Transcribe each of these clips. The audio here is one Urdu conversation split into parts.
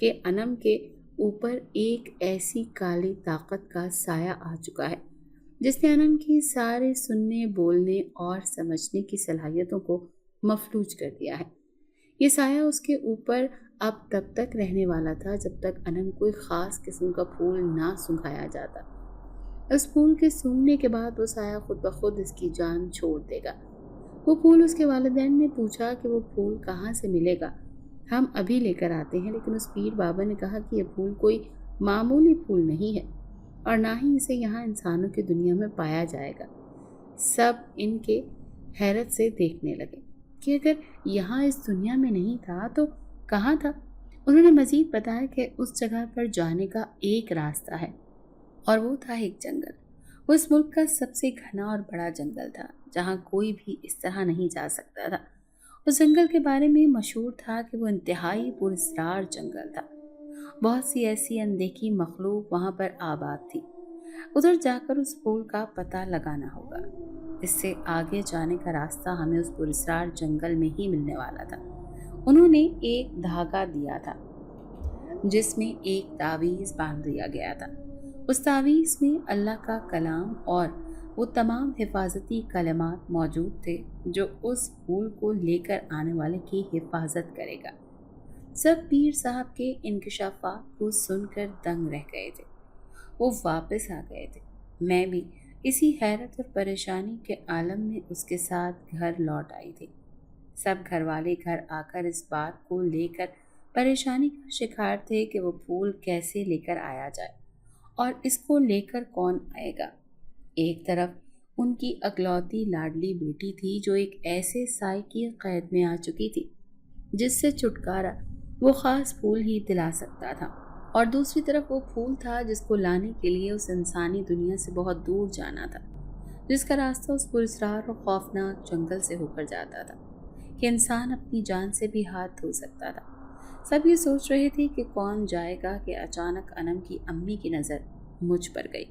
کہ انم کے اوپر ایک ایسی کالی طاقت کا سایہ آ چکا ہے جس نے انم کی سارے سننے، بولنے اور سمجھنے کی صلاحیتوں کو مفلوج کر دیا ہے۔ یہ سایہ اس کے اوپر اب تب تک رہنے والا تھا جب تک انم کوئی خاص قسم کا پھول نہ سنگھایا جاتا۔ اس پھول کے سونگنے کے بعد وہ سایہ خود بخود اس کی جان چھوڑ دے گا۔ وہ پھول، اس کے والدین نے پوچھا کہ وہ پھول کہاں سے ملے گا۔ ہم ابھی لے کر آتے ہیں، لیکن اس پیر بابا نے کہا کہ یہ پھول کوئی معمولی پھول نہیں ہے اور نہ ہی اسے یہاں انسانوں کی دنیا میں پایا جائے گا۔ سب ان کے حیرت سے دیکھنے لگے کہ اگر یہاں اس دنیا میں نہیں تھا تو کہاں تھا؟ انہوں نے مزید بتایا کہ اس جگہ پر جانے کا ایک راستہ ہے اور وہ تھا ایک جنگل۔ وہ اس ملک کا سب سے گھنا اور بڑا جنگل تھا جہاں کوئی بھی اس طرح نہیں جا سکتا تھا۔ اس جنگل کے بارے میں مشہور تھا کہ وہ انتہائی پراسرار جنگل تھا۔ بہت سی ایسی اندیکھی مخلوق وہاں پر آباد تھی۔ ادھر جا کر اس پھول کا پتہ لگانا ہوگا۔ اس سے آگے جانے کا راستہ ہمیں اس پراسرار جنگل میں ہی ملنے والا تھا۔ انہوں نے ایک دھاگا دیا تھا جس میں ایک تعویذ باندھ دیا گیا تھا۔ اس تعویذ میں اللہ کا کلام اور وہ تمام حفاظتی کلمات موجود تھے جو اس پھول کو لے کر آنے والے کی حفاظت کرے گا۔ سب پیر صاحب کے انکشافات کو سن کر دنگ رہ گئے تھے۔ وہ واپس آ گئے تھے۔ میں بھی اسی حیرت اور پریشانی کے عالم میں اس کے ساتھ گھر لوٹ آئی تھی۔ سب گھر والے گھر آ کر اس بات کو لے کر پریشانی کا شکار تھے کہ وہ پھول کیسے لے کر آیا جائے اور اس کو لے کر کون آئے گا۔ ایک طرف ان کی اکلوتی لاڈلی بیٹی تھی جو ایک ایسے سائے کی قید میں آ چکی تھی جس سے چھٹکارا وہ خاص پھول ہی دلا سکتا تھا، اور دوسری طرف وہ پھول تھا جس کو لانے کے لیے اس انسانی دنیا سے بہت دور جانا تھا، جس کا راستہ اس پراسرار اور خوفناک جنگل سے ہو کر جاتا تھا کہ انسان اپنی جان سے بھی ہاتھ دھو سکتا تھا۔ سب یہ سوچ رہے تھے کہ کون جائے گا کہ اچانک انم کی امی کی نظر مجھ پر گئی۔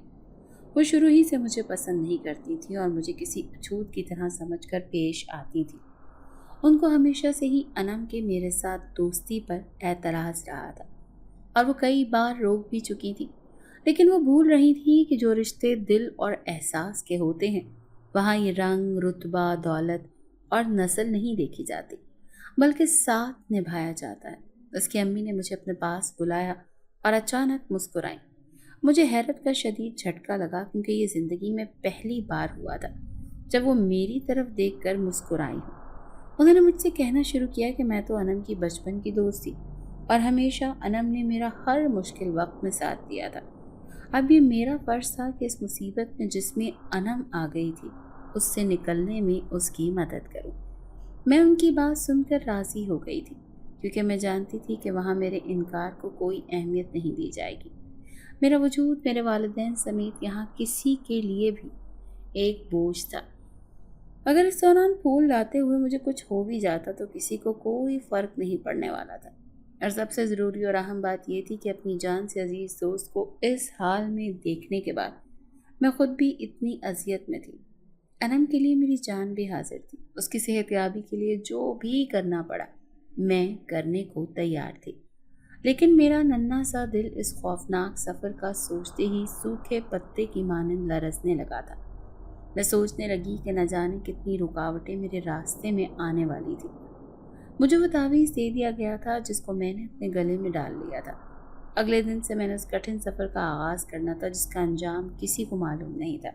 وہ شروع ہی سے مجھے پسند نہیں کرتی تھی اور مجھے کسی اچھوت کی طرح سمجھ کر پیش آتی تھی۔ ان کو ہمیشہ سے ہی انم کے میرے ساتھ دوستی پر اعتراض رہا تھا اور وہ کئی بار روک بھی چکی تھی، لیکن وہ بھول رہی تھی کہ جو رشتے دل اور احساس کے ہوتے ہیں وہاں یہ رنگ، رتبہ، دولت اور نسل نہیں دیکھی جاتی بلکہ ساتھ نبھایا جاتا ہے۔ اس کی امی نے مجھے اپنے پاس بلایا اور اچانک مسکرائیں۔ مجھے حیرت کا شدید جھٹکا لگا کیونکہ یہ زندگی میں پہلی بار ہوا تھا جب وہ میری طرف دیکھ کر مسکرائی ہوں۔ انہوں نے مجھ سے کہنا شروع کیا کہ میں تو انم کی بچپن کی دوست تھی اور ہمیشہ انم نے میرا ہر مشکل وقت میں ساتھ دیا تھا۔ اب یہ میرا فرض تھا کہ اس مصیبت میں جس میں انم آ گئی تھی اس سے نکلنے میں اس کی مدد کروں۔ میں ان کی بات سن کر راضی ہو گئی تھی کیونکہ میں جانتی تھی کہ وہاں میرے انکار کو کوئی اہمیت نہیں دی جائے گی۔ میرا وجود میرے والدین سمیت یہاں کسی کے لیے بھی ایک بوجھ تھا۔ اگر اس دوران پھول لاتے ہوئے مجھے کچھ ہو بھی جاتا تو کسی کو کوئی فرق نہیں پڑنے والا تھا، اور سب سے ضروری اور اہم بات یہ تھی کہ اپنی جان سے عزیز دوست کو اس حال میں دیکھنے کے بعد میں خود بھی اتنی اذیت میں تھی۔ انم کے لیے میری جان بھی حاضر تھی۔ اس کی صحت یابی کے لیے جو بھی کرنا پڑا میں کرنے کو تیار تھی، لیکن میرا ننھا سا دل اس خوفناک سفر کا سوچتے ہی سوکھے پتے کی مانند لرزنے لگا تھا۔ میں سوچنے لگی کہ نہ جانے کتنی رکاوٹیں میرے راستے میں آنے والی تھی۔ مجھے وہ تعویذ دے دیا گیا تھا جس کو میں نے اپنے گلے میں ڈال لیا تھا۔ اگلے دن سے میں نے اس کٹھن سفر کا آغاز کرنا تھا جس کا انجام کسی کو معلوم نہیں تھا۔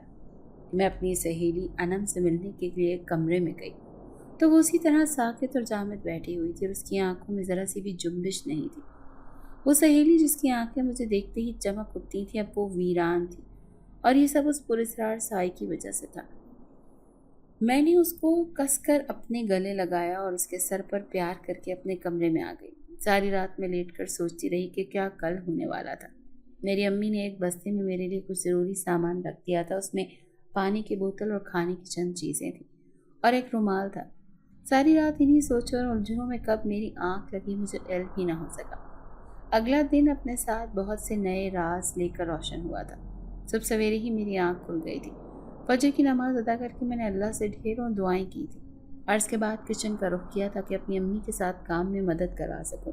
میں اپنی سہیلی انم سے ملنے کے لیے کمرے میں گئی تو وہ اسی طرح ساکت اور جامد بیٹھی ہوئی تھی اور اس کی آنکھوں میں ذرا سی بھی جنبش نہیں تھی۔ وہ سہیلی جس کی آنکھیں مجھے دیکھتے ہی چمک اٹھتی تھیں اب وہ ویران تھی، اور یہ سب اس پراسرار سائے کی وجہ سے تھا۔ میں نے اس کو کس کر اپنے گلے لگایا اور اس کے سر پر پیار کر کے اپنے کمرے میں آ گئی۔ ساری رات میں لیٹ کر سوچتی رہی کہ کیا کل ہونے والا تھا۔ میری امی نے ایک بستے میں میرے لیے کچھ ضروری سامان رکھ دیا تھا۔ اس میں پانی کی بوتل اور کھانے کی چند چیزیں تھیں اور ایک رومال تھا۔ ساری رات انہی سوچوں اور الجھنوں میں کب میری آنکھ لگی مجھے علم ہی نہ ہو سکا۔ اگلا دن اپنے ساتھ بہت سے نئے راز لے کر روشن ہوا تھا۔ صبح سویرے ہی میری آنکھ کھل گئی تھی۔ فجر کی نماز ادا کر کے میں نے اللہ سے ڈھیروں دعائیں کی تھی اور اس کے بعد کچن کا رخ کیا تاکہ اپنی امی کے ساتھ کام میں مدد کروا سکوں۔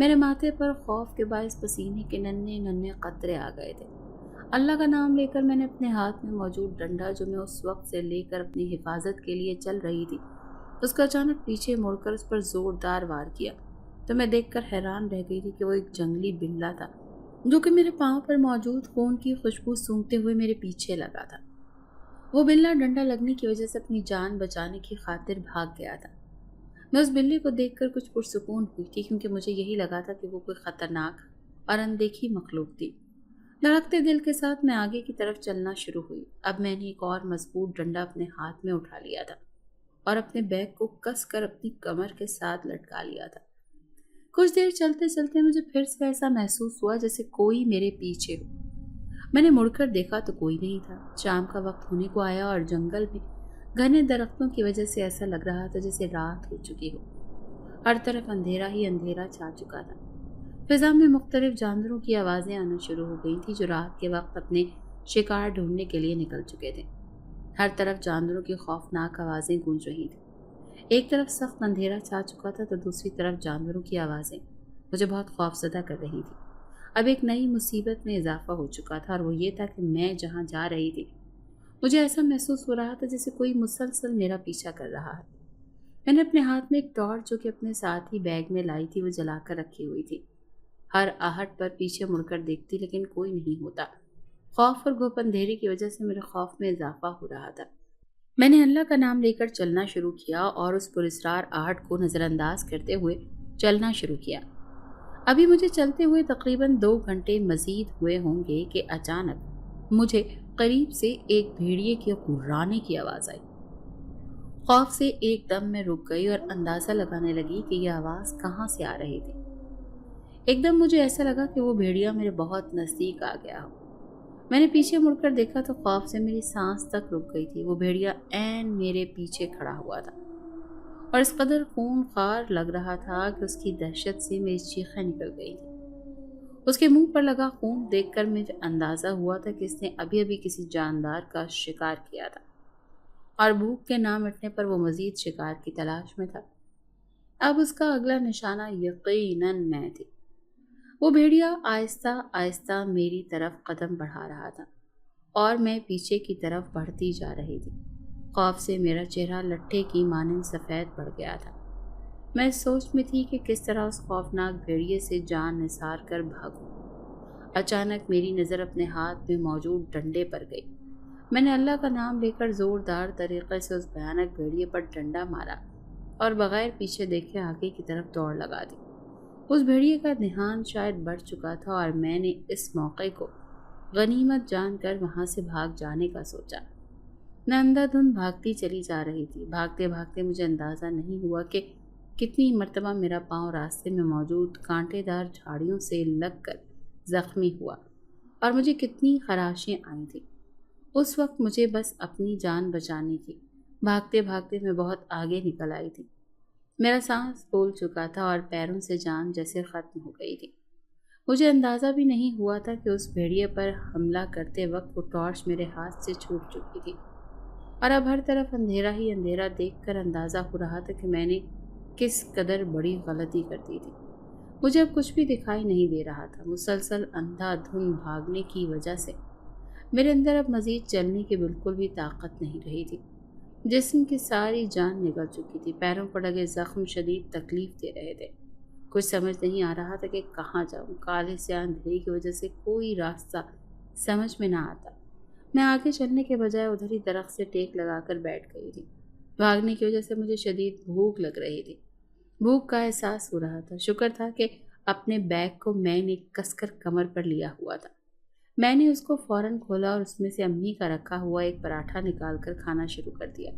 میرے ماتھے پر خوف کے باعث پسینے کے ننھے ننھے قطرے آ گئے تھے۔ اللہ کا نام لے کر میں نے اپنے ہاتھ میں موجود ڈنڈا جو میں اس وقت سے لے کر اپنی حفاظت کے لیے چل رہی تھی، اس کا اچانک پیچھے مڑ کر اس پر زوردار وار کیا تو میں دیکھ کر حیران رہ گئی تھی کہ وہ ایک جنگلی بلّا تھا جو کہ میرے پاؤں پر موجود خون کی خوشبو سونگھتے ہوئے میرے پیچھے لگا تھا۔ وہ بلّا ڈنڈا لگنے کی وجہ سے اپنی جان بچانے کی خاطر بھاگ گیا تھا۔ میں اس بلے کو دیکھ کر کچھ پرسکون ہوئی تھی کیونکہ مجھے یہی لگا تھا کہ وہ کوئی خطرناک اور اندیکھی مخلوق تھی۔ دھڑکتے دل کے ساتھ میں آگے کی طرف چلنا شروع ہوئی۔ اب میں نے ایک اور مضبوط ڈنڈا اپنے ہاتھ میں اٹھا لیا تھا اور اپنے بیگ کو کس کر اپنی کمر کے ساتھ لٹکا لیا تھا۔ کچھ دیر چلتے چلتے مجھے پھر سے ایسا محسوس ہوا جیسے کوئی میرے پیچھے ہو۔ میں نے مڑ کر دیکھا تو کوئی نہیں تھا۔ شام کا وقت ہونے کو آیا اور جنگل میں گھنے درختوں کی وجہ سے ایسا لگ رہا تھا جیسے رات ہو چکی ہو۔ ہر طرف اندھیرا ہی اندھیرا چھا چکا تھا۔ فضا میں مختلف جانوروں کی آوازیں آنا شروع ہو گئی تھیں جو رات کے وقت اپنے شکار ڈھونڈنے کے لیے نکل چکے تھے۔ ہر طرف جانوروں کی خوفناک آوازیں گونج رہی تھیں۔ ایک طرف سخت اندھیرا چھا چکا تھا تو دوسری طرف جانوروں کی آوازیں مجھے بہت خوفزدہ کر رہی تھیں۔ اب ایک نئی مصیبت میں اضافہ ہو چکا تھا اور وہ یہ تھا کہ میں جہاں جا رہی تھی مجھے ایسا محسوس ہو رہا تھا جیسے کوئی مسلسل میرا پیچھا کر رہا ہے۔ میں نے اپنے ہاتھ میں ایک ٹارچ جو کہ اپنے ساتھ ہی بیگ میں لائی تھی وہ جلا کر رکھی ہوئی تھی۔ ہر آہٹ پر پیچھے مڑ کر دیکھتی لیکن کوئی نہیں ہوتا۔ خوف اور گھپ اندھیرے کی وجہ سے میرے خوف میں اضافہ ہو رہا تھا۔ میں نے اللہ کا نام لے کر چلنا شروع کیا اور اس پراسرار آہٹ کو نظر انداز کرتے ہوئے چلنا شروع کیا۔ ابھی مجھے چلتے ہوئے تقریباً 2 گھنٹے مزید ہوئے ہوں گے کہ اچانک مجھے قریب سے ایک بھیڑیے کے غرانے کی آواز آئی۔ خوف سے ایک دم میں رک گئی اور اندازہ لگانے لگی کہ یہ آواز کہاں سے آ رہی تھی۔ ایک دم مجھے ایسا لگا کہ وہ بھیڑیا میرے بہت نزدیک آ گیا ہو۔ میں نے پیچھے مڑ کر دیکھا تو خوف سے میری سانس تک رک گئی تھی۔ وہ بھیڑیا عین میرے پیچھے کھڑا ہوا تھا اور اس قدر خون خوار لگ رہا تھا کہ اس کی دہشت سے میری چیخیں نکل گئی تھی۔ اس کے منہ پر لگا خون دیکھ کر مجھے اندازہ ہوا تھا کہ اس نے ابھی ابھی کسی جاندار کا شکار کیا تھا اور بھوک کے نہ مٹنے پر وہ مزید شکار کی تلاش میں تھا۔ اب اس کا اگلا نشانہ یقیناً میں تھی۔ وہ بھیڑیا آہستہ آہستہ میری طرف قدم بڑھا رہا تھا اور میں پیچھے کی طرف بڑھتی جا رہی تھی۔ خوف سے میرا چہرہ لٹھے کی مانند سفید پڑ گیا تھا۔ میں اس سوچ میں تھی کہ کس طرح اس خوفناک بھیڑیے سے جان نثار کر بھاگوں۔ اچانک میری نظر اپنے ہاتھ میں موجود ڈنڈے پر گئی۔ میں نے اللہ کا نام لے کر زوردار طریقے سے اس بھیانک بھیڑیے پر ڈنڈا مارا اور بغیر پیچھے دیکھے آگے کی طرف دوڑ لگا دی۔ اس بھیڑیے کا دھیان شاید بڑھ چکا تھا اور میں نے اس موقع کو غنیمت جان کر وہاں سے بھاگ جانے کا سوچا۔ میں اندھا دھند بھاگتی چلی جا رہی تھی۔ بھاگتے بھاگتے مجھے اندازہ نہیں ہوا کہ کتنی مرتبہ میرا پاؤں راستے میں موجود کانٹے دار جھاڑیوں سے لگ کر زخمی ہوا اور مجھے کتنی خراشیں آئی تھیں۔ اس وقت مجھے بس اپنی جان بچانی تھی۔ بھاگتے بھاگتے میں بہت آگے نکل آئی تھی۔ میرا سانس پھول چکا تھا اور پیروں سے جان جیسے ختم ہو گئی تھی۔ مجھے اندازہ بھی نہیں ہوا تھا کہ اس بھیڑیے پر حملہ کرتے وقت وہ ٹارچ میرے ہاتھ سے چھوٹ چکی تھی اور اب ہر طرف اندھیرا ہی اندھیرا دیکھ کر اندازہ ہو رہا تھا کہ میں نے کس قدر بڑی غلطی کر دی تھی۔ مجھے اب کچھ بھی دکھائی نہیں دے رہا تھا۔ مسلسل اندھا دھند بھاگنے کی وجہ سے میرے اندر اب مزید چلنے کی بالکل بھی طاقت نہیں رہی تھی۔ جسم کی ساری جان نکل چکی تھی۔ پیروں پر لگے زخم شدید تکلیف دے رہے تھے۔ کچھ سمجھ نہیں آ رہا تھا کہ کہاں جاؤں۔ کالے سے اندھیرے کی وجہ سے کوئی راستہ سمجھ میں نہ آتا۔ میں آگے چلنے کے بجائے ادھر ہی درخت سے ٹیک لگا کر بیٹھ گئی تھی۔ بھاگنے کی وجہ سے مجھے شدید بھوک لگ رہی تھی۔ بھوک کا احساس ہو رہا تھا۔ شکر تھا کہ اپنے بیگ کو میں نے کس کر کمر پر لیا ہوا تھا۔ میں نے اس کو فوراً کھولا اور اس میں سے امی کا رکھا ہوا ایک پراٹھا نکال کر کھانا شروع کر دیا۔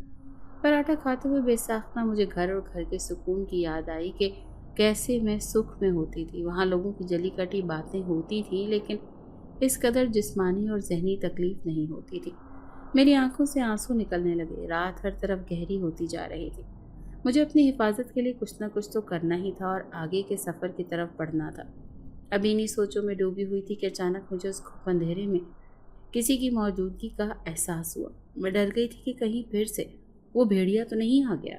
پراٹھا کھاتے ہوئے بے ساختہ مجھے گھر اور گھر کے سکون کی یاد آئی کہ کیسے میں سکھ میں ہوتی تھی۔ وہاں لوگوں کی جلی کٹی باتیں ہوتی تھیں لیکن اس قدر جسمانی اور ذہنی تکلیف نہیں ہوتی تھی۔ میری آنکھوں سے آنسو نکلنے لگے۔ رات ہر طرف گہری ہوتی جا رہی تھی۔ مجھے اپنی حفاظت کے لیے کچھ نہ کچھ تو کرنا ہی تھا اور آگے کے سفر کی طرف بڑھنا تھا۔ اب انہی سوچوں میں ڈوبی ہوئی تھی کہ اچانک مجھے اس گھپ اندھیرے میں کسی کی موجودگی کا احساس ہوا۔ میں ڈر گئی تھی کہ کہیں پھر سے وہ بھیڑیا تو نہیں آ گیا۔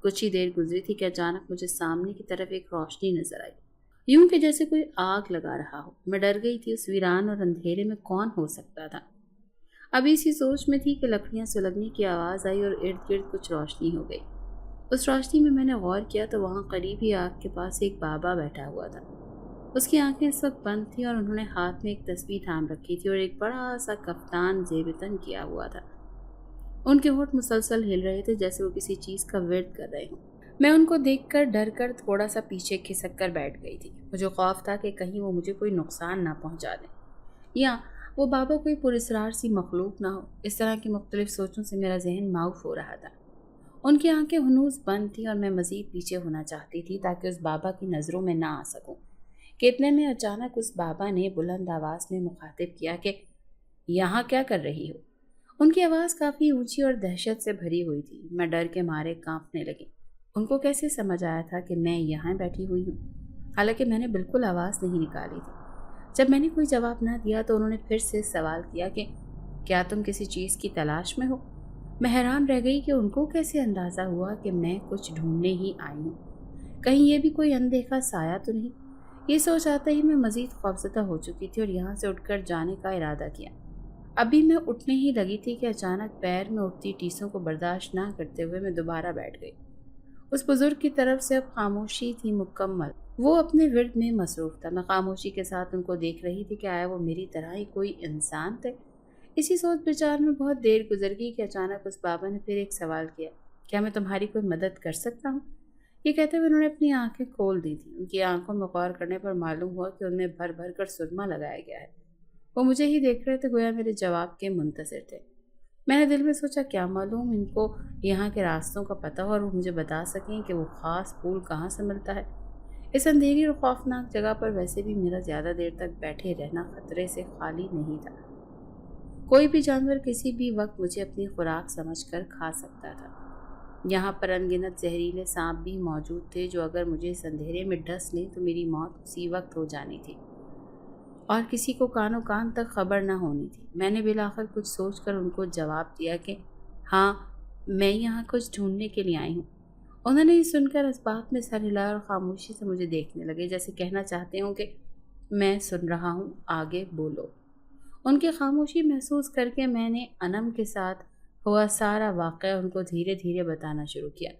کچھ ہی دیر گزری تھی کہ اچانک مجھے سامنے کی طرف ایک روشنی نظر آئی، یوں کہ جیسے کوئی آگ لگا رہا ہو۔ میں ڈر گئی تھی، اس ویران اور اندھیرے میں کون ہو سکتا تھا۔ ابھی اسی سوچ میں تھی کہ لکڑیاں سلگنے کی آواز آئی اور ارد گرد کچھ روشنی ہو گئی۔ اس روشنی میں نے غور کیا تو وہاں قریب ہی آگ کے پاس ایک بابا بیٹھا ہوا تھا۔ اس کی آنکھیں اس وقت بند تھیں اور انہوں نے ہاتھ میں ایک تسبیح تھام رکھی تھی اور ایک بڑا سا کفتان زیب تن کیا ہوا تھا۔ ان کے ہونٹ مسلسل ہل رہے تھے جیسے وہ کسی چیز کا ورد کر رہے ہوں۔ میں ان کو دیکھ کر ڈر کر تھوڑا سا پیچھے کھسک کر بیٹھ گئی تھی۔ مجھے خوف تھا کہ کہیں وہ مجھے کوئی نقصان نہ پہنچا دیں یا وہ بابا کوئی پراسرار سی مخلوق نہ ہو۔ اس طرح کی مختلف سوچوں سے میرا ذہن معاف ہو رہا تھا۔ ان کی آنکھیں ہنوز بند تھیں اور میں مزید پیچھے ہونا چاہتی تھی تاکہ اس بابا کی نظروں میں نہ آ سکوں کہ اتنے میں اچانک اس بابا نے بلند آواز میں مخاطب کیا کہ یہاں کیا کر رہی ہو؟ ان کی آواز کافی اونچی اور دہشت سے بھری ہوئی تھی۔ میں ڈر کے مارے کانپنے لگی۔ ان کو کیسے سمجھ آیا تھا کہ میں یہاں بیٹھی ہوئی ہوں، حالانکہ میں نے بالکل آواز نہیں نکالی تھی۔ جب میں نے کوئی جواب نہ دیا تو انہوں نے پھر سے سوال کیا کہ کیا تم کسی چیز کی تلاش میں ہو؟ میں حیران رہ گئی کہ ان کو کیسے اندازہ ہوا کہ میں کچھ ڈھونڈنے ہی آئی ہوں، کہیں یہ بھی کوئی اندیکھا سایہ تو نہیں۔ یہ سوچ آتے ہی میں مزید خوفزدہ ہو چکی تھی اور یہاں سے اٹھ کر جانے کا ارادہ کیا۔ ابھی میں اٹھنے ہی لگی تھی کہ اچانک پیر میں اٹھتی ٹیسوں کو برداشت نہ کرتے ہوئے میں دوبارہ بیٹھ گئی۔ اس بزرگ کی طرف سے اب خاموشی تھی مکمل۔ وہ اپنے ورد میں مصروف تھا۔ میں خاموشی کے ساتھ ان کو دیکھ رہی تھی کہ آیا وہ میری طرح ہی کوئی انسان تھے۔ اسی سوچ بچار میں بہت دیر گزر گئی کہ اچانک اس بابا نے پھر ایک سوال کیا، کیا میں تمہاری کوئی مدد کر سکتا ہوں؟ یہ کہتے ہوئے انہوں نے اپنی آنکھیں کھول دی تھیں۔ ان کی آنکھوں میں غور کرنے پر معلوم ہوا کہ ان میں بھر بھر کر سرما لگایا گیا ہے۔ وہ مجھے ہی دیکھ رہے تھے، گویا میرے جواب کے منتظر تھے۔ میں نے دل میں سوچا کیا معلوم ان کو یہاں کے راستوں کا پتہ ہو اور وہ مجھے بتا سکیں کہ وہ خاص پھول کہاں سے ملتا ہے۔ اس اندھیری اور خوفناک جگہ پر ویسے بھی میرا زیادہ دیر تک بیٹھے رہنا خطرے سے خالی نہیں تھا۔ کوئی بھی جانور کسی بھی وقت مجھے اپنی خوراک سمجھ کر کھا سکتا تھا۔ یہاں پر انگنت زہریلے سانپ بھی موجود تھے جو اگر مجھے اس اندھیرے میں ڈس لیں تو میری موت اسی وقت ہو جانی تھی اور کسی کو کانوں کان تک خبر نہ ہونی تھی۔ میں نے بالآخر کچھ سوچ کر ان کو جواب دیا کہ ہاں، میں یہاں کچھ ڈھونڈنے کے لیے آئی ہوں۔ انہوں نے یہ سن کر اس بات میں سر ہلایا اور خاموشی سے مجھے دیکھنے لگے، جیسے کہنا چاہتے ہوں کہ میں سن رہا ہوں، آگے بولو۔ ان کی خاموشی محسوس کر کے میں نے انم کے ساتھ ہوا سارا واقعہ ان کو دھیرے دھیرے بتانا شروع کیا۔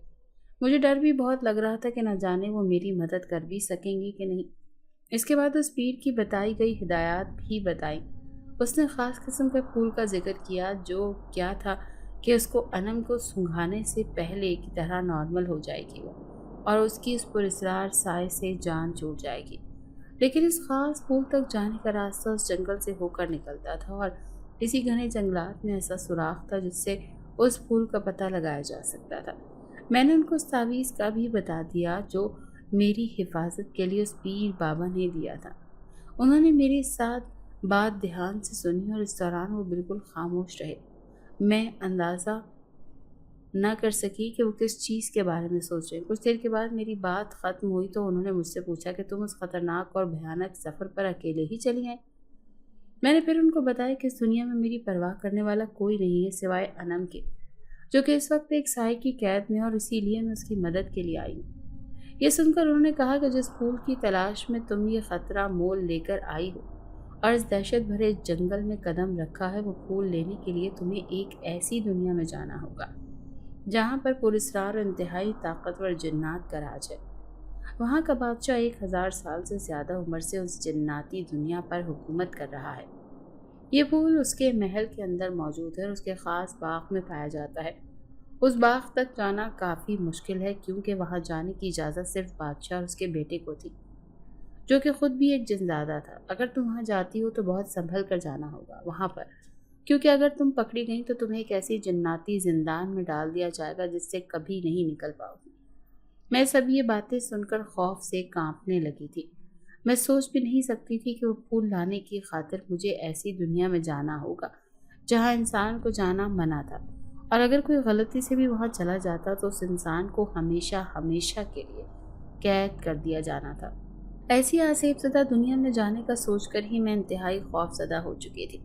مجھے ڈر بھی بہت لگ رہا تھا کہ نہ جانے وہ میری مدد کر بھی سکیں گی کہ نہیں۔ اس کے بعد اس پیر کی بتائی گئی ہدایات بھی بتائیں۔ اس نے خاص قسم کے پھول کا ذکر کیا جو کیا تھا کہ اس کو انم کو سنگھانے سے پہلے کی طرح نارمل ہو جائے گی وہ، اور اس کی اس پراسرار سائے سے جان چھوٹ جائے گی۔ لیکن اس خاص پھول تک جانے کا راستہ اس جنگل سے ہو کر نکلتا تھا اور اسی گھنے جنگلات میں ایسا سوراخ تھا جس سے اس پھول کا پتہ لگایا جا سکتا تھا۔ میں نے ان کو اس تعویذ کا بھی بتا دیا جو میری حفاظت کے لیے اس پیر بابا نے دیا تھا۔ انہوں نے میرے ساتھ بات دھیان سے سنی اور اس دوران وہ بالکل خاموش رہے۔ میں اندازہ نہ کر سکی کہ وہ کس چیز کے بارے میں سوچ رہے ہیں۔ کچھ دیر کے بعد میری بات ختم ہوئی تو انہوں نے مجھ سے پوچھا کہ تم اس خطرناک اور بھیانک سفر پر اکیلے ہی چلی آئے؟ میں نے پھر ان کو بتایا کہ اس دنیا میں میری پرواہ کرنے والا کوئی نہیں ہے سوائے انم کے، جو کہ اس وقت ایک سائے کی قید میں اور اسی لیے میں اس کی مدد کے لیے آئی ہوں۔ یہ سن کر انہوں نے کہا کہ جس پھول کی تلاش میں تم یہ خطرہ مول لے کر آئی ہو اور اس دہشت بھرے جنگل میں قدم رکھا ہے، وہ پھول لینے کے لیے تمہیں ایک ایسی دنیا میں جانا ہوگا جہاں پر پراسرار اور انتہائی طاقتور جنات کا راج ہے۔ وہاں کا بادشاہ 1000 سال سے زیادہ عمر سے اس جناتی دنیا پر حکومت کر رہا ہے۔ یہ پھول اس کے محل کے اندر موجود ہے اور اس کے خاص باغ میں پایا جاتا ہے۔ اس باغ تک جانا کافی مشکل ہے کیونکہ وہاں جانے کی اجازت صرف بادشاہ اور اس کے بیٹے کو تھی، جو کہ خود بھی ایک جنزادہ تھا۔ اگر تم وہاں جاتی ہو تو بہت سنبھل کر جانا ہوگا وہاں پر، کیونکہ اگر تم پکڑی گئی تو تمہیں ایک ایسی جناتی زندان میں ڈال دیا جائے گا جس سے کبھی نہیں نکل پاؤ گی۔ میں سب یہ باتیں سن کر خوف سے کانپنے لگی تھی۔ میں سوچ بھی نہیں سکتی تھی کہ وہ پھول لانے کی خاطر مجھے ایسی دنیا میں جانا ہوگا جہاں انسان کو جانا منع تھا، اور اگر کوئی غلطی سے بھی وہاں چلا جاتا تو اس انسان کو ہمیشہ ہمیشہ کے لیے قید کر دیا جانا تھا۔ ایسی آسیب زدہ دنیا میں جانے کا سوچ کر ہی میں انتہائی خوف زدہ ہو چکی تھی۔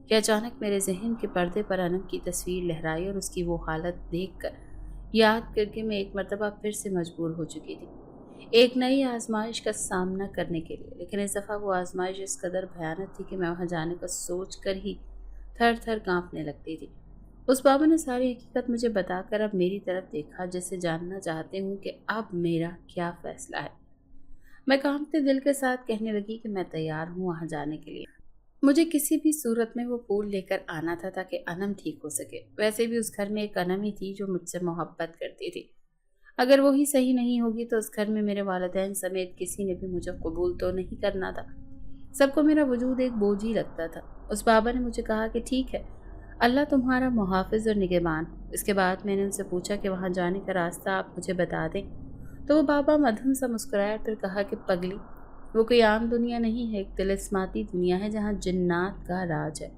کہ اچانک میرے ذہن کے پردے پر انم کی تصویر لہرائی اور اس کی وہ حالت دیکھ کر یاد کر کے میں ایک مرتبہ پھر سے مجبور ہو چکی تھی ایک نئی آزمائش کا سامنا کرنے کے لیے، لیکن اس دفعہ وہ آزمائش اس قدر بھیانک تھی کہ میں وہاں جانے کا سوچ کر ہی تھر تھر کانپنے لگتی تھی۔ اس بابا نے ساری حقیقت مجھے بتا کر اب میری طرف دیکھا، جیسے جاننا چاہتے ہوں کہ اب میرا کیا فیصلہ ہے۔ میں کانپتے دل کے ساتھ کہنے لگی کہ میں تیار ہوں وہاں جانے کے لیے۔ مجھے کسی بھی صورت میں وہ پھول لے کر آنا تھا تاکہ انم ٹھیک ہو سکے۔ ویسے بھی اس گھر میں ایک انم ہی تھی جو مجھ سے محبت کرتی تھی۔ اگر وہی صحیح نہیں ہوگی تو اس گھر میں میرے والدین سمیت کسی نے بھی مجھے قبول تو نہیں کرنا تھا۔ سب کو میرا وجود ایک بوجھ ہی لگتا تھا۔ اس بابا نے مجھے کہا کہ ٹھیک ہے، اللہ تمہارا محافظ اور نگہبان ہو۔ اس کے بعد میں نے ان سے پوچھا کہ وہاں جانے کا راستہ آپ مجھے بتا دیں، تو وہ بابا مدھم سا مسکرایا، پھر کہا کہ پگلی، وہ کوئی عام دنیا نہیں ہے، ایک طلسماتی دنیا ہے جہاں جنات کا راج ہے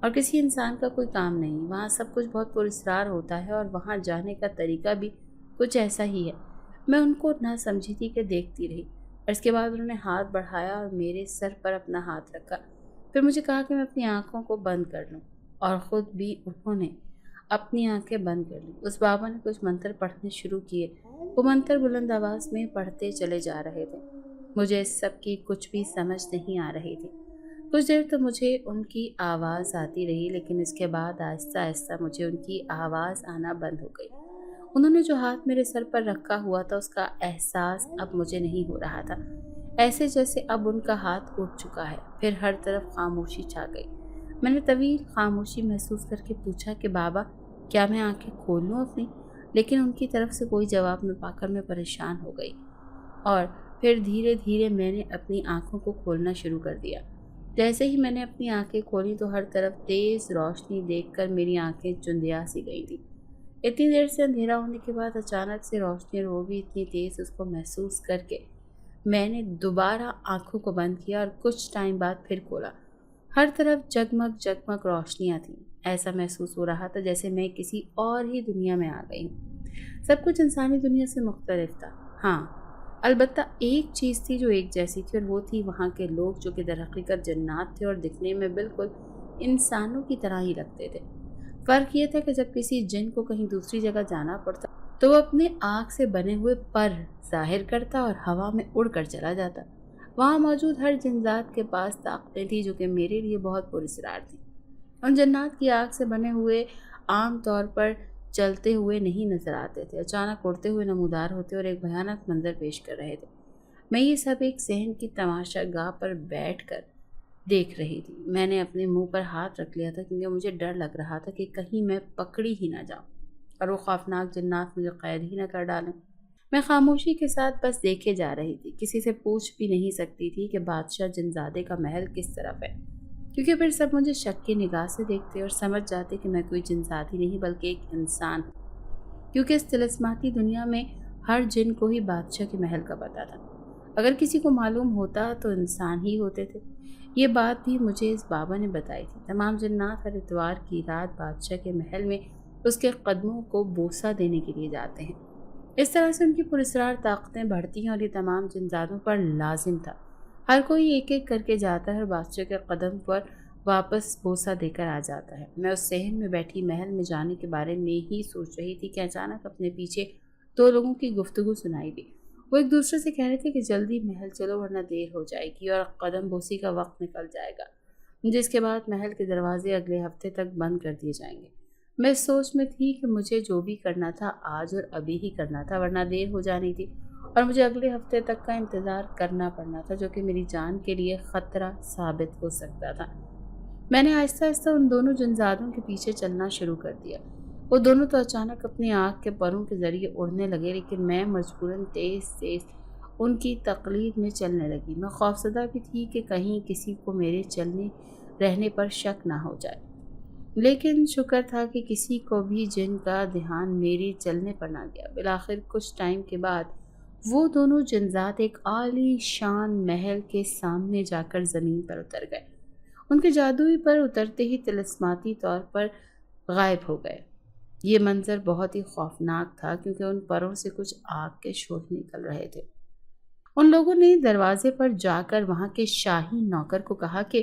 اور کسی انسان کا کوئی کام نہیں۔ وہاں سب کچھ بہت پراسرار ہوتا ہے اور وہاں جانے کا طریقہ بھی کچھ ایسا ہی ہے۔ میں ان کو نہ سمجھی تھی کہ دیکھتی رہی، اور اس کے بعد انہوں نے ہاتھ بڑھایا اور میرے سر پر اپنا ہاتھ رکھا۔ پھر مجھے کہا کہ میں اپنی آنکھوں کو بند کر لوں، اور خود بھی انہوں نے اپنی آنکھیں بند کر لیں۔ اس بابا نے کچھ منتر پڑھنے شروع کیے۔ وہ منتر بلند آواز میں پڑھتے چلے جا رہے تھے۔ مجھے اس سب کی کچھ بھی سمجھ نہیں آ رہی تھی۔ کچھ دیر تو مجھے ان کی آواز آتی رہی، لیکن اس کے بعد آہستہ آہستہ مجھے ان کی آواز آنا بند ہو گئی۔ انہوں نے جو ہاتھ میرے سر پر رکھا ہوا تھا اس کا احساس اب مجھے نہیں ہو رہا تھا، ایسے جیسے اب ان کا ہاتھ اٹھ چکا ہے۔ پھر ہر طرف خاموشی چھا گئی۔ میں نے طویل خاموشی محسوس کر کے پوچھا کہ بابا، کیا میں آنکھیں کھول لوں اپنی؟ لیکن ان کی طرف سے کوئی جواب نہ پا کر میں پریشان ہو گئی، اور پھر دھیرے دھیرے میں نے اپنی آنکھوں کو کھولنا شروع کر دیا۔ جیسے ہی میں نے اپنی آنکھیں کھولی تو ہر طرف تیز روشنی دیکھ کر میری آنکھیں چندیا سی گئی تھیں۔ اتنی دیر سے اندھیرا ہونے کے بعد اچانک سے روشنی اور وہ بھی اتنی تیز، اس کو محسوس کر کے میں نے دوبارہ آنکھوں کو بند کیا اور کچھ ٹائم بعد پھر کھولا۔ ہر طرف جگمگ جگمگ روشنیاں تھیں۔ ایسا محسوس ہو رہا تھا جیسے میں کسی اور ہی دنیا میں آ گئی ہوں۔ سب کچھ انسانی دنیا سے مختلف تھا، ہاں، البتہ ایک چیز تھی جو ایک جیسی تھی، اور وہ تھی وہاں کے لوگ، جو کہ در حقیقت جنات تھے اور دکھنے میں بالکل انسانوں کی طرح ہی لگتے تھے۔ فرق یہ تھا کہ جب کسی جن کو کہیں دوسری جگہ جانا پڑتا تو وہ اپنے آنکھ سے بنے ہوئے پر ظاہر کرتا اور ہوا میں اڑ کر چلا جاتا۔ وہاں موجود ہر جنات کے پاس طاقتیں تھیں جو کہ میرے لیے بہت پراسرار تھیں۔ ان جنات کی آنکھ سے بنے ہوئے عام طور پر چلتے ہوئے نہیں نظر آتے تھے، اچانک اڑتے ہوئے نمودار ہوتے اور ایک بھیانک منظر پیش کر رہے تھے۔ میں یہ سب ایک صحن کی تماشا گاہ پر بیٹھ کر دیکھ رہی تھی۔ میں نے اپنے منہ پر ہاتھ رکھ لیا تھا کیونکہ مجھے ڈر لگ رہا تھا کہ کہیں میں پکڑی ہی نہ جاؤں اور وہ خوفناک جنات مجھے قید ہی نہ کر ڈالیں۔ میں خاموشی کے ساتھ بس دیکھے جا رہی تھی، کسی سے پوچھ بھی نہیں سکتی تھی کہ بادشاہ جنزادے کا محل کس طرف ہے، کیونکہ پھر سب مجھے شک کی نگاہ سے دیکھتے اور سمجھ جاتے کہ میں کوئی جنزادی نہیں بلکہ ایک انسان ہوں، کیونکہ اس طلسماتی دنیا میں ہر جن کو ہی بادشاہ کے محل کا پتہ تھا۔ اگر کسی کو معلوم ہوتا تو انسان ہی ہوتے تھے۔ یہ بات بھی مجھے اس بابا نے بتائی تھی۔ تمام جنات ہر اتوار کی رات بادشاہ کے محل میں اس کے قدموں کو بوسہ دینے کے لیے جاتے ہیں۔ اس طرح سے ان کی پراسرار طاقتیں بڑھتی ہیں اور یہ تمام جنزادوں پر لازم تھا۔ ہر کوئی ایک ایک کر کے جاتا ہے اور بادشاہ کے قدم پر واپس بوسہ دے کر آ جاتا ہے۔ میں اس صحن میں بیٹھی محل میں جانے کے بارے میں ہی سوچ رہی تھی کہ اچانک اپنے پیچھے دو لوگوں کی گفتگو سنائی دی۔ وہ ایک دوسرے سے کہہ رہے تھے کہ جلدی محل چلو ورنہ دیر ہو جائے گی اور قدم بوسی کا وقت نکل جائے گا، جس کے بعد محل کے دروازے اگلے ہفتے تک بند کر دیے جائیں گے۔ میں اس سوچ میں تھی کہ مجھے جو بھی کرنا تھا آج اور ابھی ہی کرنا تھا، ورنہ دیر ہو جانی تھی اور مجھے اگلے ہفتے تک کا انتظار کرنا پڑنا تھا، جو کہ میری جان کے لیے خطرہ ثابت ہو سکتا تھا۔ میں نے آہستہ آہستہ ان دونوں جنزادوں کے پیچھے چلنا شروع کر دیا۔ وہ دونوں تو اچانک اپنی آنکھ کے پروں کے ذریعے اڑنے لگے، لیکن میں مجبوراً تیز تیز ان کی تقلید میں چلنے لگی۔ میں خوفزدہ بھی تھی کہ کہیں کسی کو میرے چلنے رہنے پر شک نہ ہو جائے، لیکن شکر تھا کہ کسی کو بھی جن کا دھیان میرے چلنے پر نہ گیا۔ بالآخر کچھ ٹائم کے بعد وہ دونوں جنزاد ایک عالی شان محل کے سامنے جا کر زمین پر اتر گئے۔ ان کے جادوئی پر اترتے ہی طلسماتی طور پر غائب ہو گئے۔ یہ منظر بہت ہی خوفناک تھا کیونکہ ان پروں سے کچھ آگ کے شعلے نکل رہے تھے۔ ان لوگوں نے دروازے پر جا کر وہاں کے شاہی نوکر کو کہا کہ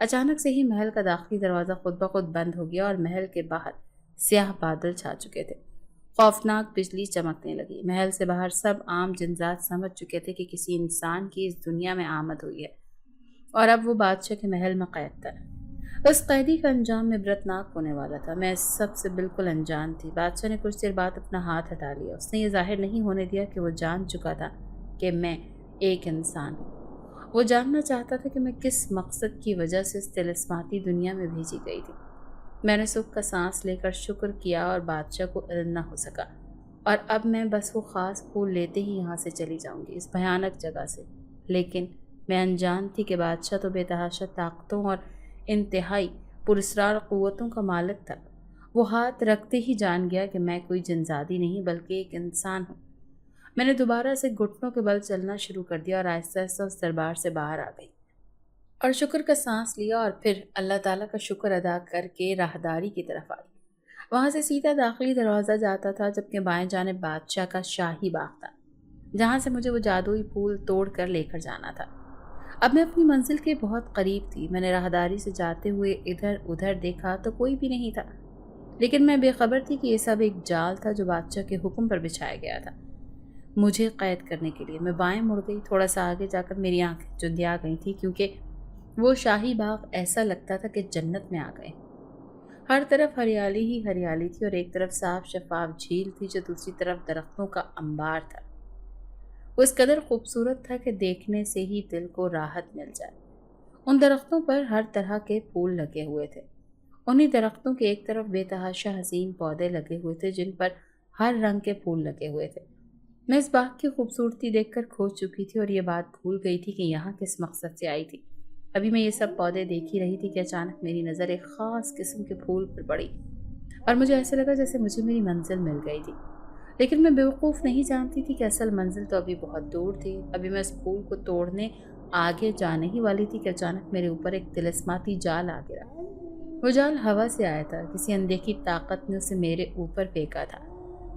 اچانک سے ہی محل کا داخلی دروازہ خود بخود بند ہو گیا اور محل کے باہر سیاہ بادل چھا چکے تھے۔ خوفناک بجلی چمکنے لگی۔ محل سے باہر سب عام جنزات سمجھ چکے تھے کہ کسی انسان کی اس دنیا میں آمد ہوئی ہے اور اب وہ بادشاہ کے محل میں قید تھا۔ اس قیدی کا انجام عبرتناک ہونے والا تھا۔ میں اس سب سے بالکل انجان تھی۔ بادشاہ نے کچھ دیر بعد اپنا ہاتھ ہٹا لیا۔ اس نے یہ ظاہر نہیں ہونے دیا کہ وہ جان چکا تھا کہ میں ایک انسان ہوں۔ وہ جاننا چاہتا تھا کہ میں کس مقصد کی وجہ سے اس طلسماتی دنیا میں بھیجی گئی تھی۔ میں نے سکھ کا سانس لے کر شکر کیا اور بادشاہ کو علم نہ ہو سکا، اور اب میں بس وہ خاص پھول لیتے ہی یہاں سے چلی جاؤں گی، اس بھیانک جگہ سے۔ لیکن میں انجان تھی کہ بادشاہ تو بے تحاشا طاقتوں اور انتہائی پراسرار قوتوں کا مالک تھا۔ وہ ہاتھ رکھتے ہی جان گیا کہ میں کوئی جنزادی نہیں بلکہ ایک انسان ہوں۔ میں نے دوبارہ سے گھٹنوں کے بل چلنا شروع کر دیا اور آہستہ آہستہ اس دربار سے باہر آ گئی اور شکر کا سانس لیا اور پھر اللہ تعالیٰ کا شکر ادا کر کے راہداری کی طرف آئی۔ وہاں سے سیدھا داخلی دروازہ جاتا تھا، جبکہ بائیں جانب بادشاہ کا شاہی باغ تھا، جہاں سے مجھے وہ جادوئی پھول توڑ کر لے کر جانا تھا۔ اب میں اپنی منزل کے بہت قریب تھی۔ میں نے راہداری سے جاتے ہوئے ادھر ادھر دیکھا تو کوئی بھی نہیں تھا، لیکن میں بے خبر تھی کہ یہ سب ایک جال تھا جو بادشاہ کے حکم پر بچھایا گیا تھا مجھے قید کرنے کے لیے۔ میں بائیں مڑ گئی۔ تھوڑا سا آگے جا کر میری آنکھیں چندیا گئی تھیں، کیونکہ وہ شاہی باغ ایسا لگتا تھا کہ جنت میں آ گئے۔ ہر طرف ہریالی ہی ہریالی تھی اور ایک طرف صاف شفاف جھیل تھی جو دوسری طرف درختوں کا انبار تھا۔ وہ اس قدر خوبصورت تھا کہ دیکھنے سے ہی دل کو راحت مل جائے۔ ان درختوں پر ہر طرح کے پھول لگے ہوئے تھے۔ انہی درختوں کے ایک طرف بے تحاشا حسین پودے لگے ہوئے تھے جن پر ہر رنگ کے پھول لگے ہوئے تھے۔ میں اس باغ کی خوبصورتی دیکھ کر کھو چکی تھی اور یہ بات بھول گئی تھی کہ یہاں کس مقصد سے آئی تھی۔ ابھی میں یہ سب پودے دیکھ ہی رہی تھی کہ اچانک میری نظر ایک خاص قسم کے پھول پر پڑی اور مجھے ایسے لگا جیسے مجھے میری منزل مل گئی تھی۔ لیکن میں بیوقوف نہیں جانتی تھی کہ اصل منزل تو ابھی بہت دور تھی۔ ابھی میں اس پھول کو توڑنے آگے جانے ہی والی تھی کہ اچانک میرے اوپر ایک طلسماتی جال آ گرا۔ وہ جال ہوا سے آیا تھا۔ کسی اندیکھی طاقت نے اسے میرے اوپر پھینکا تھا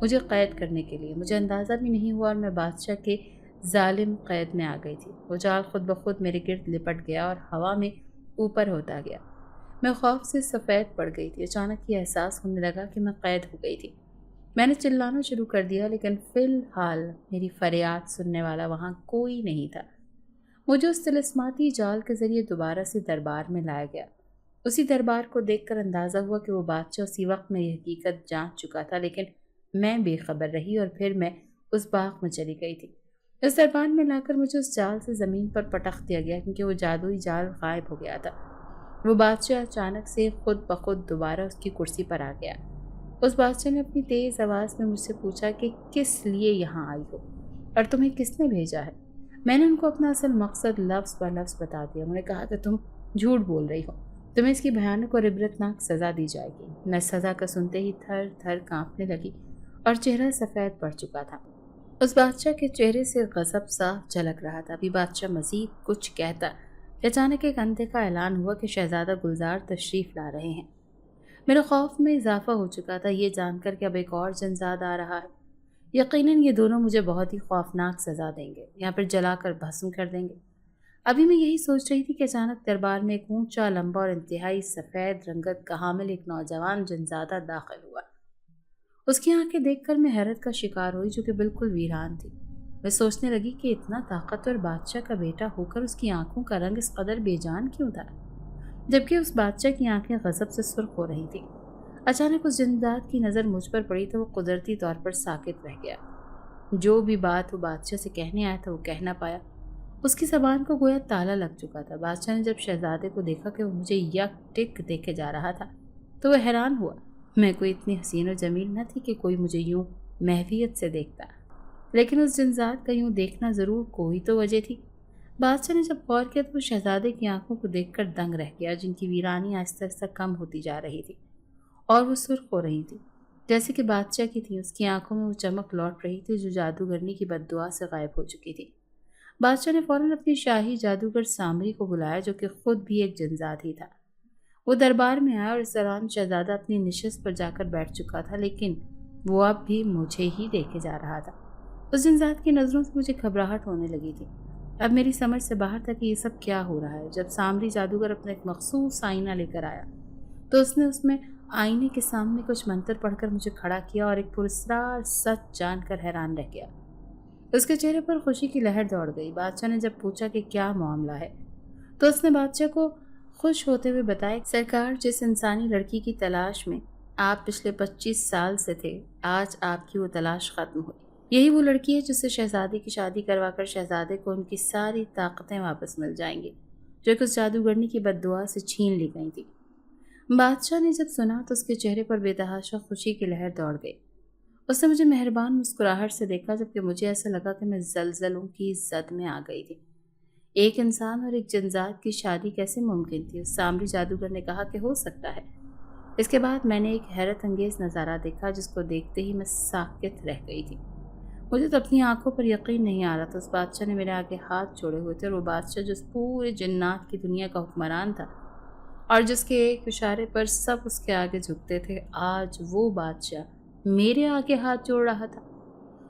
مجھے قید کرنے کے لیے۔ مجھے اندازہ بھی نہیں ہوا اور میں بادشاہ کے ظالم قید میں آ گئی تھی۔ وہ جال خود بخود میرے گرد لپٹ گیا اور ہوا میں اوپر ہوتا گیا۔ میں خوف سے سفید پڑ گئی تھی۔ اچانک یہ احساس ہونے لگا کہ میں قید ہو گئی تھی۔ میں نے چلانا شروع کر دیا، لیکن فی الحال میری فریاد سننے والا وہاں کوئی نہیں تھا۔ مجھے اس طلسماتی جال کے ذریعے دوبارہ سے دربار میں لایا گیا۔ اسی دربار کو دیکھ کر اندازہ ہوا کہ وہ بادشاہ اسی وقت میری حقیقت جان چکا تھا، لیکن میں بے خبر رہی اور پھر میں اس باغ میں چلی گئی تھی۔ اس دربار میں لا کر مجھے اس جال سے زمین پر پٹخ دیا گیا کیونکہ وہ جادوئی جال غائب ہو گیا تھا۔ وہ بادشاہ اچانک سے خود بخود دوبارہ اس کی کرسی پر آ گیا۔ اس بادشاہ نے اپنی تیز آواز میں مجھ سے پوچھا کہ کس لیے یہاں آئی ہو اور تمہیں کس نے بھیجا ہے۔ میں نے ان کو اپنا اصل مقصد لفظ بہ لفظ بتا دیا۔ انہوں نے کہا کہ تم جھوٹ بول رہی ہو، تمہیں اس کی بھیانک اور عبرتناک سزا دی جائے گی۔ میں سزا کا سنتے ہی تھر تھر کانپنے لگی اور چہرہ سفید پڑ چکا تھا۔ اس بادشاہ کے چہرے سے غضب صاف جھلک رہا تھا۔ ابھی بادشاہ مزید کچھ کہتا کہ اچانک ایک اندھے کا اعلان ہوا کہ شہزادہ گلزار تشریف لا رہے ہیں۔ میرے خوف میں اضافہ ہو چکا تھا یہ جان کر کہ اب ایک اور جنزاد آ رہا ہے۔ یقیناً یہ دونوں مجھے بہت ہی خوفناک سزا دیں گے یا پھر جلا کر بھسم کر دیں گے۔ ابھی میں یہی سوچ رہی تھی کہ اچانک دربار میں ایک اونچا لمبا اور انتہائی سفید رنگت کا حامل ایک نوجوان جنزادہ داخل ہوا۔ اس کی آنکھیں دیکھ کر میں حیرت کا شکار ہوئی جو کہ بالکل ویران تھی۔ میں سوچنے لگی کہ اتنا طاقتور بادشاہ کا بیٹا ہو کر اس کی آنکھوں کا رنگ اس قدر بے جان کیوں تھا، جبکہ اس بادشاہ کی آنکھیں غضب سے سرخ ہو رہی تھیں۔ اچانک اس جنزاد کی نظر مجھ پر پڑی تو وہ قدرتی طور پر ساکت رہ گیا۔ جو بھی بات وہ بادشاہ سے کہنے آیا تھا وہ کہہ نہ پایا۔ اس کی زبان کو گویا تالا لگ چکا تھا۔ بادشاہ نے جب شہزادے کو دیکھا کہ وہ مجھے یک ٹک دیکھے جا رہا تھا تو وہ حیران ہوا۔ میں کوئی اتنی حسین و جمیل نہ تھی کہ کوئی مجھے یوں محویت سے دیکھتا، لیکن اس جنزاد کا یوں دیکھنا ضرور کوئی تو وجہ تھی۔ بادشاہ نے جب غور کیا تو وہ شہزادے کی آنکھوں کو دیکھ کر دنگ رہ گیا، جن کی ویرانی آہستہ آہستہ کم ہوتی جا رہی تھی اور وہ سرخ ہو رہی تھی جیسے کہ بادشاہ کی تھی۔ اس کی آنکھوں میں وہ چمک لوٹ رہی تھی جو جادوگرنی کی بد دعا سے غائب ہو چکی تھی۔ بادشاہ نے فوراً اپنی شاہی جادوگر سامری کو بلایا جو کہ خود بھی ایک جنزاد ہی تھا۔ وہ دربار میں آیا اور اس دوران شہزادہ اپنی نشست پر جا کر بیٹھ چکا تھا، لیکن وہ اب بھی مجھے ہی دیکھے جا رہا تھا۔ اس جنزاد کی نظروں سے مجھے گھبراہٹ ہونے لگی تھی۔ اب میری سمجھ سے باہر تھا کہ یہ سب کیا ہو رہا ہے۔ جب سامری جادوگر اپنا ایک مخصوص آئینہ لے کر آیا تو اس نے اس میں آئینے کے سامنے کچھ منتر پڑھ کر مجھے کھڑا کیا اور ایک پراسرار سچ جان کر حیران رہ گیا۔ اس کے چہرے پر خوشی کی لہر دوڑ گئی۔ بادشاہ نے جب پوچھا کہ کیا معاملہ ہے تو اس نے بادشاہ کو خوش ہوتے ہوئے بتایا کہ سرکار، جس انسانی لڑکی کی تلاش میں آپ پچھلے 25 سال سے تھے، آج آپ کی وہ تلاش ختم ہوئی۔ یہی وہ لڑکی ہے جس سے شہزادی کی شادی کروا کر شہزادے کو ان کی ساری طاقتیں واپس مل جائیں گی جو کہ اس جادوگرنی کی بد دعا سے چھین لی گئی تھی۔ بادشاہ نے جب سنا تو اس کے چہرے پر بے تحاشا خوشی کی لہر دوڑ گئی۔ اس نے مجھے مہربان مسکراہٹ سے دیکھا، جبکہ مجھے ایسا لگا کہ میں زلزلوں کی زد میں آ گئی تھی۔ ایک انسان اور ایک جنزات کی شادی کیسے ممکن تھی؟ اس سامری جادوگر نے کہا کہ ہو سکتا ہے۔ اس کے بعد میں نے ایک حیرت انگیز نظارہ دیکھا جس کو دیکھتے ہی میں ساکت رہ گئی تھی۔ مجھے تو اپنی آنکھوں پر یقین نہیں آ رہا تھا۔ اس بادشاہ نے میرے آگے ہاتھ جوڑے ہوئے تھے، اور وہ بادشاہ جو اس پورے جنات کی دنیا کا حکمران تھا اور جس کے ایک اشارے پر سب اس کے آگے جھکتے تھے، آج وہ بادشاہ میرے آگے ہاتھ جوڑ رہا تھا۔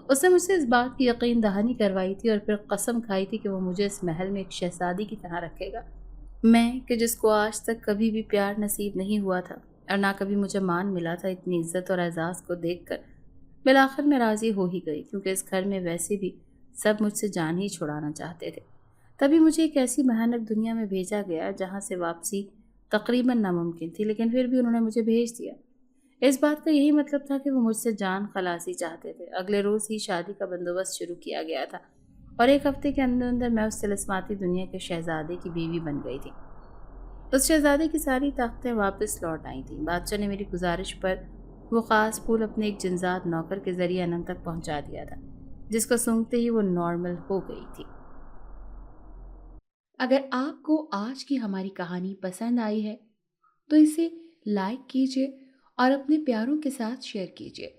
اس نے مجھ سے اس بات کی یقین دہانی کروائی تھی اور پھر قسم کھائی تھی کہ وہ مجھے اس محل میں ایک شہزادی کی طرح رکھے گا۔ میں کہ جس کو آج تک کبھی بھی پیار نصیب نہیں ہوا تھا اور نہ کبھی مجھے مان ملا تھا، اتنی عزت اور اعزاز کو دیکھ کر بالآخر میں راضی ہو ہی گئی، کیونکہ اس گھر میں ویسے بھی سب مجھ سے جان ہی چھڑانا چاہتے تھے۔ تبھی مجھے ایک ایسی بھیانک دنیا میں بھیجا گیا جہاں سے واپسی تقریباً ناممکن تھی، لیکن پھر بھی انہوں نے مجھے بھیج دیا۔ اس بات کا یہی مطلب تھا کہ وہ مجھ سے جان خلاصی چاہتے تھے۔ اگلے روز ہی شادی کا بندوبست شروع کیا گیا تھا اور ایک ہفتے کے اندر اندر میں اس طلسماتی دنیا کے شہزادے کی بیوی بن گئی تھی۔ اس شہزادے کی ساری طاقتیں واپس لوٹ آئی تھیں۔ بادشاہ نے میری گزارش پر وہ خاص پھول اپنے ایک جنزاد نوکر کے ذریعے اننت تک پہنچا دیا تھا، جس کو سونگتے ہی وہ نارمل ہو گئی تھی۔ اگر آپ کو آج کی ہماری کہانی پسند آئی ہے تو اسے لائک کیجیے اور اپنے پیاروں کے ساتھ شیئر کیجیے۔